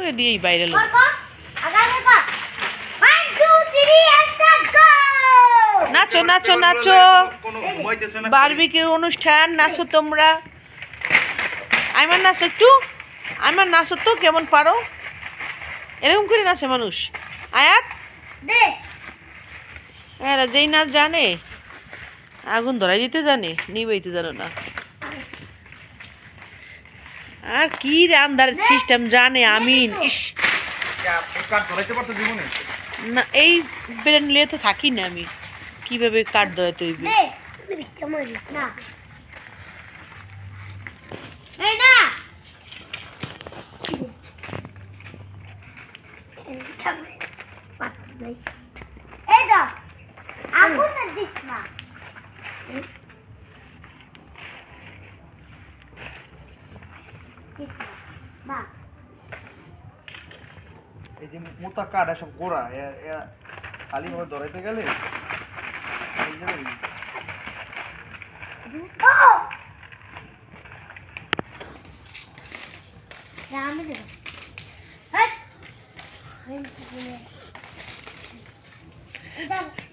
করে দিয়েই বাইরে লোক। নাচো নাচো নাচো, বারবিকিউ অনুষ্ঠান, নাচো তোমরা। আমার নাচো একটু, আমার নাচো তো, কেমন পারো? এরকম করে নাচে মানুষ। আয়াত এরা যেই নাচ জানে, আগুন ধরাই দিতে জানে, নিবাইতে জানো না। আর কি রান্নার সিস্টেম জানে আমিন। না এই ব্রেন নিয়ে তো থাকি না আমি, কিভাবে কাঠ ধরাতে হইবে। এই যে মোটা কাঠ সব গোড়া খালি ভাবে ধরাইতে গেলে Hey!